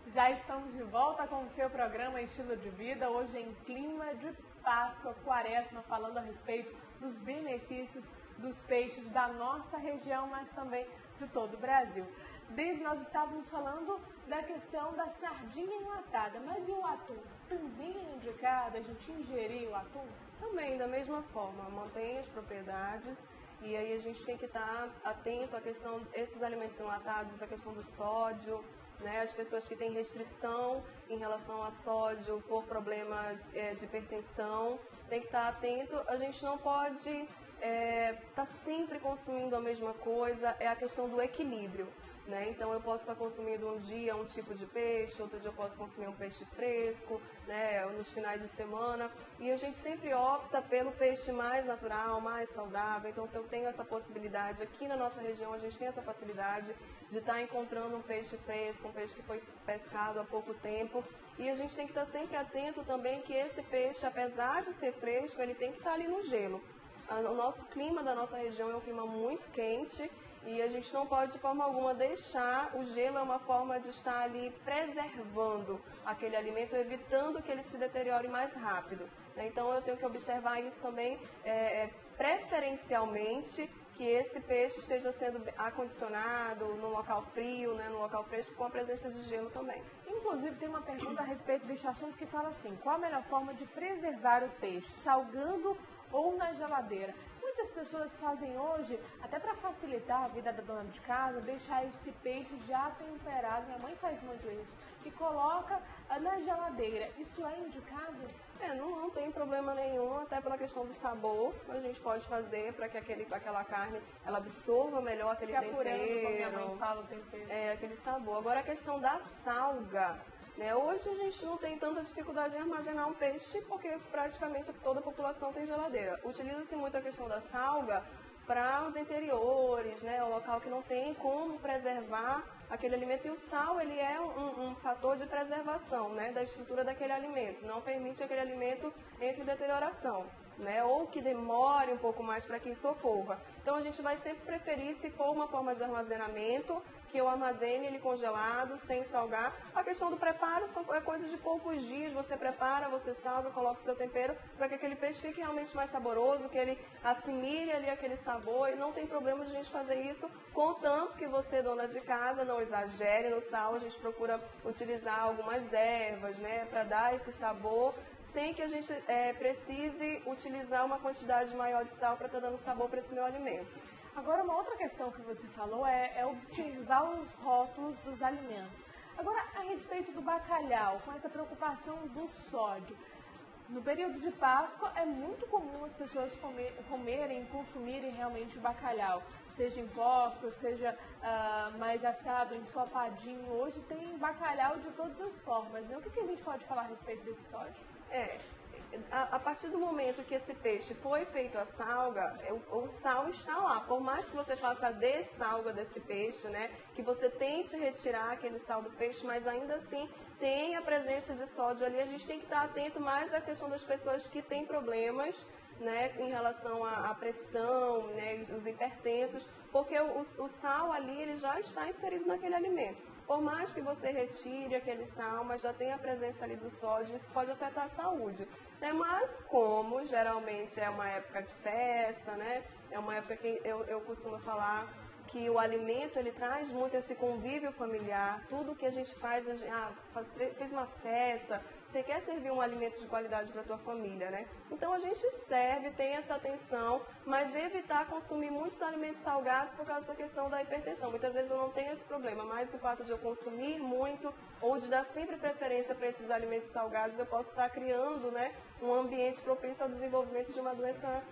Já estamos de volta com o seu programa Estilo de Vida, hoje em clima de Páscoa, Quaresma, falando a respeito dos benefícios dos peixes da nossa região, mas também de todo o Brasil. Desde nós estávamos falando da questão da sardinha enlatada, mas e o atum? Também é indicado a gente ingerir o atum? Também, da mesma forma, mantém as propriedades. E aí a gente tem que estar atento à questão desses alimentos enlatados, à questão do sódio, né? As pessoas que têm restrição em relação a sódio por problemas de hipertensão, tem que estar atento. A gente não pode estar sempre consumindo a mesma coisa, é a questão do equilíbrio, né? Então eu posso estar consumindo um dia um tipo de peixe, outro dia eu posso consumir um peixe fresco, né? Nos finais de semana, e a gente sempre opta pelo peixe mais natural, mais saudável. Então se eu tenho essa possibilidade, aqui na nossa região a gente tem essa facilidade de estar encontrando um peixe fresco, um peixe que foi pescado há pouco tempo, e a gente tem que estar sempre atento também que esse peixe, apesar de ser fresco, ele tem que estar ali no gelo. O nosso clima da nossa região é um clima muito quente e a gente não pode de forma alguma deixar, o gelo é uma forma de estar ali preservando aquele alimento, evitando que ele se deteriore mais rápido, né? Então eu tenho que observar isso também, preferencialmente, que esse peixe esteja sendo acondicionado num local frio, né, num local fresco, com a presença de gelo também. Inclusive tem uma pergunta a respeito deste assunto que fala assim: qual a melhor forma de preservar o peixe, salgando ou na geladeira? Muitas pessoas fazem hoje, até para facilitar a vida da dona de casa, deixar esse peixe já temperado, minha mãe faz muito isso, e coloca na geladeira. Isso é indicado? Não tem problema nenhum, até pela questão do sabor, a gente pode fazer para que aquela carne ela absorva melhor aquele tempero. Como minha mãe fala, o tempero. Aquele sabor. Agora a questão da salga, né? Hoje a gente não tem tanta dificuldade em armazenar um peixe, porque praticamente toda a população tem geladeira. Utiliza-se muito a questão da salga para os interiores, né? O local que não tem como preservar aquele alimento, e o sal ele é um fator de preservação, né, da estrutura daquele alimento, não permite que aquele alimento entre em deterioração, né, ou que demore um pouco mais para que isso ocorra. Então a gente vai sempre preferir, se for uma forma de armazenamento, que eu armazene ele congelado, sem salgar. A questão do preparo é coisa de poucos dias, você prepara, você salga, coloca o seu tempero, para que aquele peixe fique realmente mais saboroso, que ele assimile ali aquele sabor, e não tem problema de a gente fazer isso, contanto que você, dona de casa, não exagere no sal. A gente procura utilizar algumas ervas, né, para dar esse sabor, sem que a gente precise utilizar uma quantidade maior de sal para estar dando sabor para esse meu alimento. Agora, uma outra questão que você falou é observar os rótulos dos alimentos. Agora, a respeito do bacalhau, com essa preocupação do sódio, no período de Páscoa é muito comum as pessoas comerem, consumirem realmente o bacalhau, seja em posta, seja mais assado, ensopadinho. Hoje tem bacalhau de todas as formas, né? O que a gente pode falar a respeito desse sódio? A partir do momento que esse peixe foi feito a salga, o sal está lá. Por mais que você faça a dessalga desse peixe, né, que você tente retirar aquele sal do peixe, mas ainda assim tem a presença de sódio ali. A gente tem que estar atento mais à questão das pessoas que têm problemas, né, em relação à pressão, né, os hipertensos, porque o sal ali ele já está inserido naquele alimento. Por mais que você retire aquele sal, mas já tem a presença ali do sódio, isso pode afetar a saúde, né? Mas como geralmente é uma época de festa, né? É uma época que eu costumo falar que o alimento ele traz muito esse convívio familiar. Tudo que a gente faz, fez uma festa, você quer servir um alimento de qualidade para a tua família, né? Então a gente serve, tem essa atenção, mas evitar consumir muitos alimentos salgados por causa da questão da hipertensão. Muitas vezes eu não tenho esse problema, mas o fato de eu consumir muito ou de dar sempre preferência para esses alimentos salgados, eu posso estar criando, né, um ambiente propício ao desenvolvimento de uma doença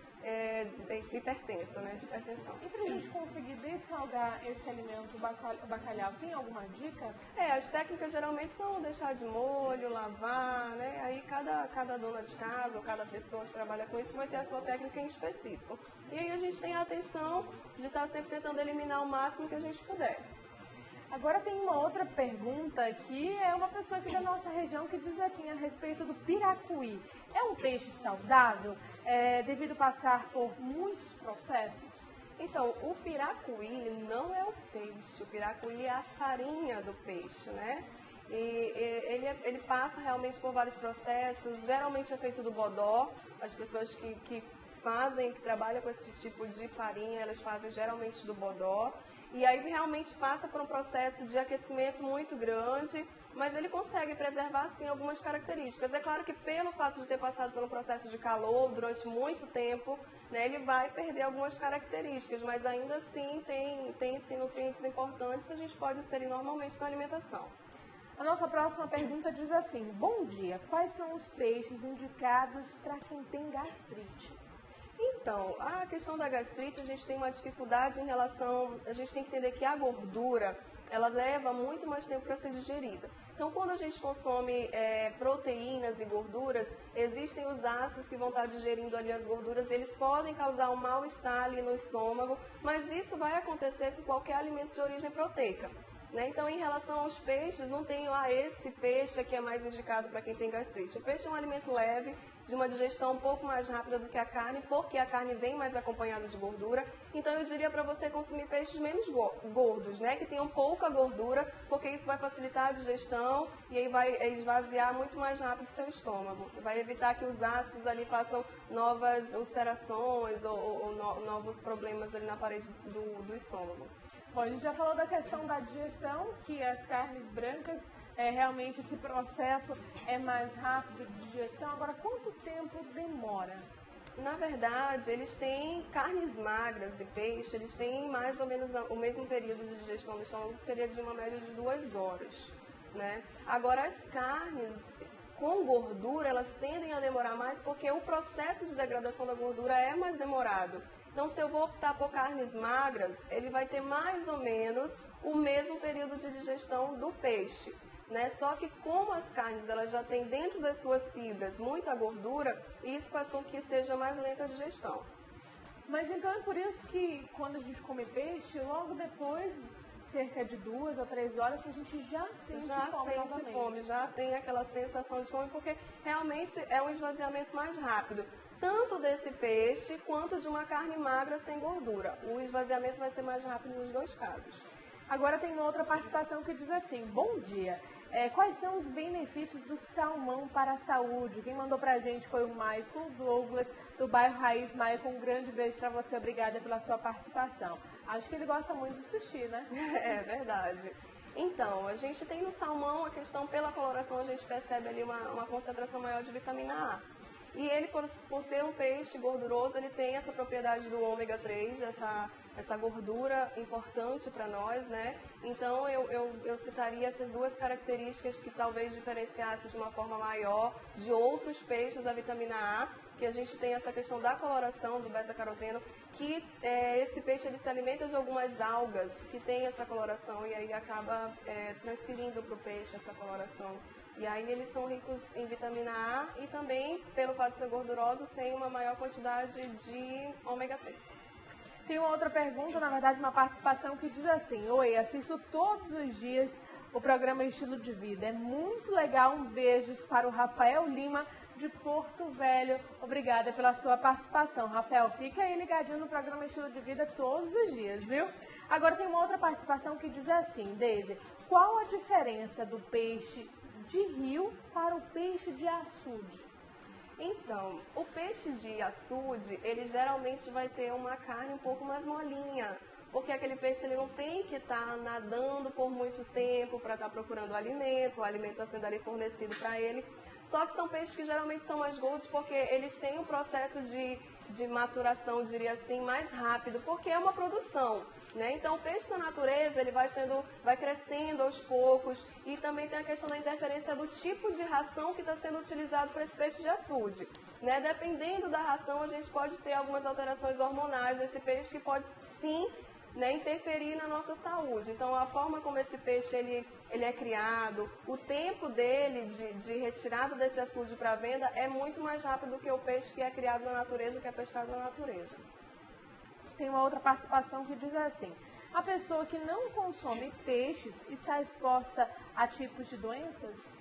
hipertensa, né, de hipertensão. E para a gente conseguir dessalgar esse alimento, o bacalhau, tem alguma dica? As técnicas geralmente são deixar de molho, lavar, né? Aí cada dona de casa ou cada pessoa que trabalha com isso vai ter a sua técnica em específico. E aí a gente tem a atenção de estar sempre tentando eliminar o máximo que a gente puder. Agora tem uma outra pergunta que é uma pessoa aqui da nossa região que diz assim a respeito do piracuí. É um peixe saudável devido passar por muitos processos? Então, o piracuí não é o peixe, o piracuí é a farinha do peixe, né? Ele passa realmente por vários processos, geralmente é feito do bodó, as pessoas que trabalham com esse tipo de farinha, elas fazem geralmente do bodó, e aí realmente passa por um processo de aquecimento muito grande, mas ele consegue preservar, sim, algumas características. É claro que pelo fato de ter passado por um processo de calor durante muito tempo, né, ele vai perder algumas características, mas ainda assim tem sim, nutrientes importantes, a gente pode inserir normalmente na alimentação. A nossa próxima pergunta diz assim: bom dia, quais são os peixes indicados para quem tem gastrite? Então, a questão da gastrite, a gente tem uma dificuldade em relação, a gente tem que entender que a gordura, ela leva muito mais tempo para ser digerida. Então, quando a gente consome proteínas e gorduras, existem os ácidos que vão estar digerindo ali as gorduras, e eles podem causar um mal-estar ali no estômago, mas isso vai acontecer com qualquer alimento de origem proteica. Então, em relação aos peixes, não tem esse peixe aqui é mais indicado para quem tem gastrite. O peixe é um alimento leve, de uma digestão um pouco mais rápida do que a carne, porque a carne vem mais acompanhada de gordura. Então, eu diria para você consumir peixes menos gordos, né? Que tenham pouca gordura, porque isso vai facilitar a digestão e aí vai esvaziar muito mais rápido o seu estômago. Vai evitar que os ácidos ali façam novas ulcerações ou novos problemas ali na parede do estômago. Bom, a gente já falou da questão da digestão, que as carnes brancas, realmente esse processo é mais rápido de digestão. Agora, quanto tempo demora? Na verdade, eles têm carnes magras e peixe, eles têm mais ou menos o mesmo período de digestão do estômago, que seria de uma média de 2 horas, né? Agora, as carnes com gordura, elas tendem a demorar mais porque o processo de degradação da gordura é mais demorado. Então, se eu vou optar por carnes magras, ele vai ter mais ou menos o mesmo período de digestão do peixe, né? Só que como as carnes elas já têm dentro das suas fibras muita gordura, isso faz com que seja mais lenta a digestão. Mas então é por isso que quando a gente come peixe, logo depois, cerca de 2 ou 3 horas, a gente já sente fome, já tem aquela sensação de fome, porque realmente é um esvaziamento mais rápido, tanto desse peixe quanto de uma carne magra sem gordura. O esvaziamento vai ser mais rápido nos dois casos. Agora tem uma outra participação que diz assim: bom dia, quais são os benefícios do salmão para a saúde? Quem mandou pra gente foi o Michael Douglas, do bairro Raiz. Michael, um grande beijo pra você, obrigada pela sua participação. Acho que ele gosta muito de sushi, né? É verdade. Então, a gente tem no salmão a questão, pela coloração, a gente percebe ali uma concentração maior de vitamina A. E ele, por ser um peixe gorduroso, ele tem essa propriedade do ômega 3, essa gordura importante para nós, né? Então, eu citaria essas duas características que talvez diferenciassem de uma forma maior de outros peixes a vitamina A, que a gente tem essa questão da coloração do beta-caroteno, que esse peixe ele se alimenta de algumas algas que tem essa coloração e aí acaba transferindo para o peixe essa coloração. E aí eles são ricos em vitamina A e também, pelo fato de ser gordurosos, tem uma maior quantidade de ômega 3. Tem uma outra pergunta, na verdade uma participação que diz assim: oi, assisto todos os dias o programa Estilo de Vida. É muito legal, um beijo para o Rafael Lima, de Porto Velho. Obrigada pela sua participação. Rafael, fica aí ligadinho no programa Estilo de Vida todos os dias, viu? Agora tem uma outra participação que diz assim: Deise, qual a diferença do peixe de rio para o peixe de açude? Então, o peixe de açude, ele geralmente vai ter uma carne um pouco mais molinha, porque aquele peixe ele não tem que estar nadando por muito tempo para estar procurando alimento, o alimento está sendo ali fornecido para ele. Só que são peixes que geralmente são mais gordos porque eles têm um processo de maturação, diria assim, mais rápido, porque é uma produção, né? Então, o peixe na natureza, ele vai crescendo aos poucos e também tem a questão da interferência do tipo de ração que está sendo utilizado para esse peixe de açude, né? Dependendo da ração, a gente pode ter algumas alterações hormonais nesse peixe que pode, sim, né, interferir na nossa saúde. Então, a forma como esse peixe ele é criado, o tempo dele de retirada desse açude para venda é muito mais rápido do que o peixe que é criado na natureza, que é pescado na natureza. Tem uma outra participação que diz assim: A pessoa que não consome peixes está exposta a tipos de doenças?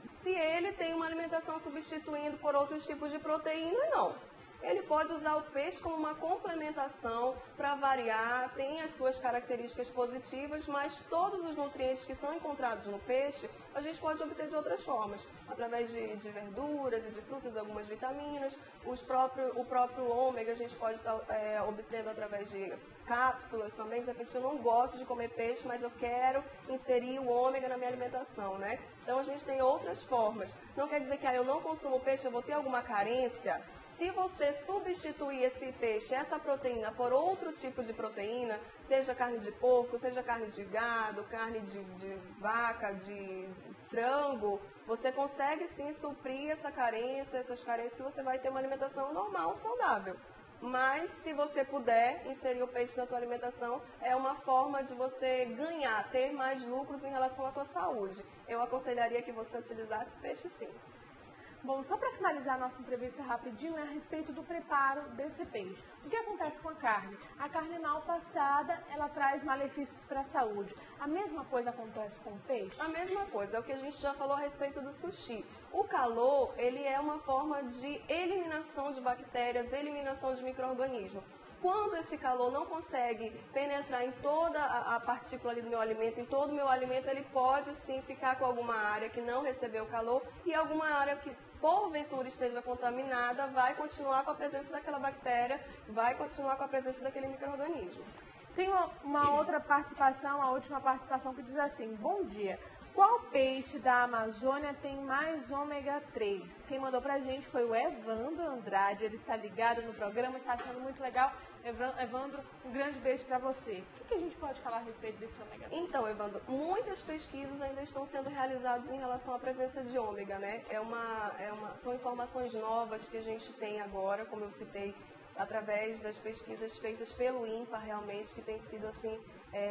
Se ele tem uma alimentação substituindo por outros tipos de proteína, não. Ele pode usar o peixe como uma complementação para variar, tem as suas características positivas, mas todos os nutrientes que são encontrados no peixe, a gente pode obter de outras formas, através de verduras e de frutas, algumas vitaminas, o próprio ômega a gente pode estar obtendo através de cápsulas também, já que eu não gosto de comer peixe, mas eu quero inserir o ômega na minha alimentação, né? Então a gente tem outras formas. Não quer dizer que eu não consumo peixe, eu vou ter alguma carência. Se você substituir esse peixe, essa proteína, por outro tipo de proteína, seja carne de porco, seja carne de gado, carne de vaca, de frango, você consegue sim suprir essa carência, essas carências, você vai ter uma alimentação normal, saudável. Mas se você puder inserir o peixe na tua alimentação, é uma forma de você ganhar, ter mais lucros em relação à tua saúde. Eu aconselharia que você utilizasse peixe sim. Bom, só para finalizar a nossa entrevista rapidinho, é a respeito do preparo desse peixe. O que acontece com a carne? A carne mal passada, ela traz malefícios para a saúde. A mesma coisa acontece com o peixe? A mesma coisa, é o que a gente já falou a respeito do sushi. O calor, ele é uma forma de eliminação de bactérias, eliminação de micro-organismos. Quando esse calor não consegue penetrar em toda a partícula ali do meu alimento, em todo o meu alimento, ele pode sim ficar com alguma área que não recebeu calor e alguma área que porventura esteja contaminada vai continuar com a presença daquela bactéria, vai continuar com a presença daquele micro-organismo. Tem uma outra participação, a última participação que diz assim: bom dia. Qual peixe da Amazônia tem mais ômega 3? Quem mandou pra gente foi o Evandro Andrade, ele está ligado no programa, está achando muito legal. Evandro, um grande beijo para você. O que a gente pode falar a respeito desse ômega 3? Então, Evandro, muitas pesquisas ainda estão sendo realizadas em relação à presença de ômega, né? São informações novas que a gente tem agora, como eu citei, através das pesquisas feitas pelo INPA, realmente, que tem sido assim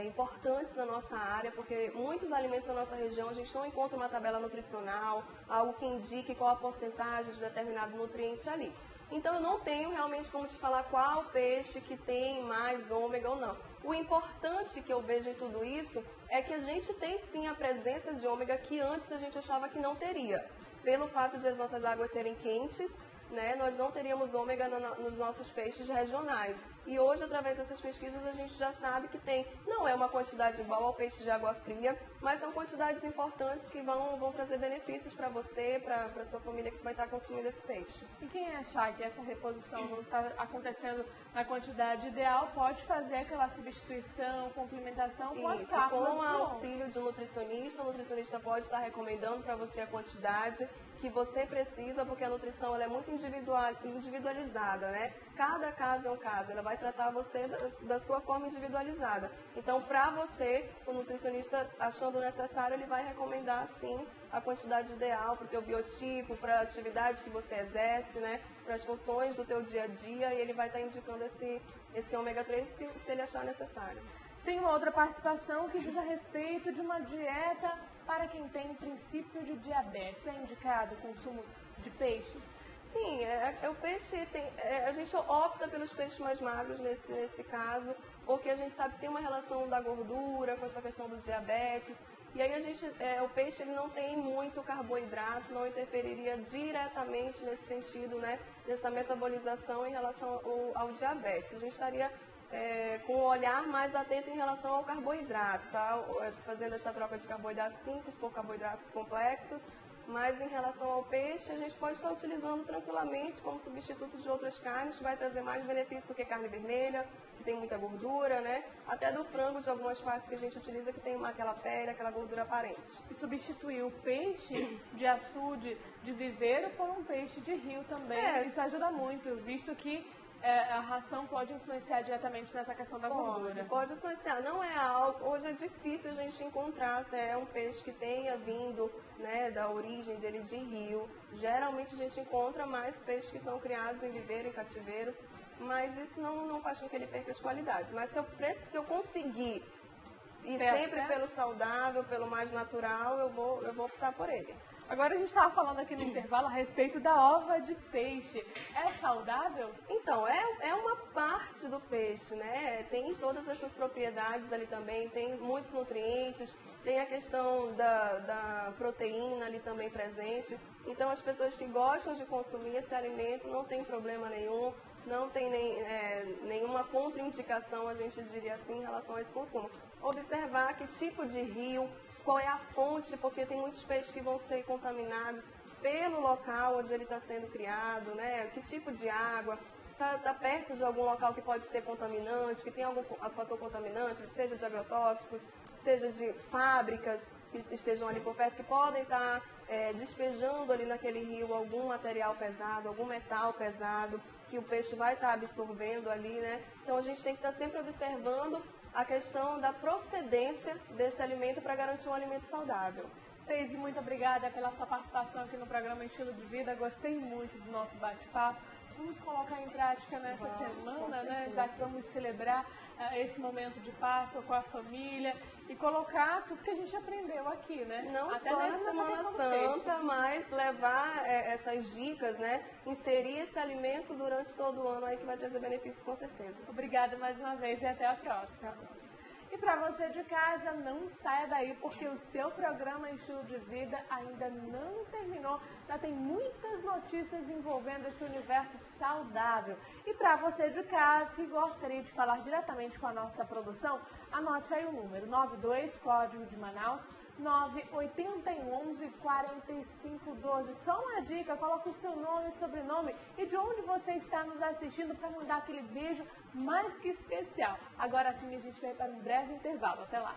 importantes na nossa área, porque muitos alimentos da nossa região a gente não encontra uma tabela nutricional, algo que indique qual a porcentagem de determinado nutriente ali. Então eu não tenho realmente como te falar qual peixe que tem mais ômega ou não. O importante que eu vejo em tudo isso é que a gente tem sim a presença de ômega que antes a gente achava que não teria. Pelo fato de as nossas águas serem quentes, né, nós não teríamos ômega nos nossos peixes regionais. E hoje, através dessas pesquisas, a gente já sabe que não é uma quantidade igual ao peixe de água fria, mas são quantidades importantes que vão trazer benefícios para você, para a sua família que vai estar consumindo esse peixe. E quem achar que essa reposição não está acontecendo na quantidade ideal, pode fazer aquela substituição, complementação com as cápsulas. Com o auxílio de um nutricionista, o nutricionista pode estar recomendando para você a quantidade que você precisa, porque a nutrição ela é muito individualizada, né? Cada caso é um caso, ela vai tratar você da sua forma individualizada. Então, para você, o nutricionista, achando necessário, ele vai recomendar, sim, a quantidade ideal para o teu biotipo, para a atividade que você exerce, né? Para as funções do teu dia a dia, e ele vai estar indicando esse ômega 3 se ele achar necessário. Tem uma outra participação que diz a respeito de uma dieta para quem tem princípio de diabetes. É indicado o consumo de peixes? Sim, o peixe a gente opta pelos peixes mais magros nesse caso, porque a gente sabe que tem uma relação da gordura com essa questão do diabetes. E aí o peixe ele não tem muito carboidrato, não interferiria diretamente nesse sentido, né, dessa metabolização em relação ao diabetes. A gente estaria com um olhar mais atento em relação ao carboidrato, tá? Fazendo essa troca de carboidratos simples por carboidratos complexos, mas em relação ao peixe, a gente pode estar utilizando tranquilamente como substituto de outras carnes, que vai trazer mais benefício do que carne vermelha, que tem muita gordura, né? Até do frango, de algumas partes que a gente utiliza, que tem aquela pele, aquela gordura aparente. E substituir o peixe de açude, de viveiro, por um peixe de rio também, isso ajuda muito, visto que a ração pode influenciar diretamente nessa questão da gordura. Pode influenciar. Não é algo... Hoje é difícil a gente encontrar até um peixe que tenha vindo, né, da origem dele de rio. Geralmente a gente encontra mais peixes que são criados em viveiro, em cativeiro, mas isso não faz com que ele perca as qualidades. Mas se eu conseguir ir sempre pelo saudável, pelo mais natural, eu vou optar por ele. Agora a gente estava falando aqui no intervalo a respeito da ova de peixe. É saudável? Então, é uma parte do peixe, né? Tem todas as suas propriedades ali também, tem muitos nutrientes, tem a questão da proteína ali também presente. Então, as pessoas que gostam de consumir esse alimento não tem problema nenhum, não tem nenhuma contraindicação, a gente diria assim, em relação a esse consumo. Observar que tipo de rio, qual é a fonte, porque tem muitos peixes que vão ser contaminados pelo local onde ele está sendo criado, né? Que tipo de água, está perto de algum local que pode ser contaminante, que tem algum fator contaminante, seja de agrotóxicos, seja de fábricas que estejam ali por perto, que podem estar despejando ali naquele rio algum material pesado, algum metal pesado, que o peixe vai estar absorvendo ali, né? Então a gente tem que estar sempre observando a questão da procedência desse alimento para garantir um alimento saudável. Teise, muito obrigada pela sua participação aqui no programa Estilo de Vida. Gostei muito do nosso bate-papo. Vamos colocar em prática nessa semana, né? Já que vamos celebrar esse momento de Páscoa com a família e colocar tudo que a gente aprendeu aqui, né? Não até só na mesmo Semana Santa, mas levar essas dicas, né? Inserir esse alimento durante todo o ano aí que vai trazer benefícios com certeza. Obrigada mais uma vez e até a próxima. E para você de casa, não saia daí, porque o seu programa Estilo de Vida ainda não terminou. Já tem muitas notícias envolvendo esse universo saudável. E para você de casa que gostaria de falar diretamente com a nossa produção, anote aí o número 92, código de Manaus, 981114512. Só uma dica, coloca o seu nome e sobrenome e de onde você está nos assistindo para mandar aquele beijo mais que especial. Agora sim a gente vai para um breve intervalo. Até lá.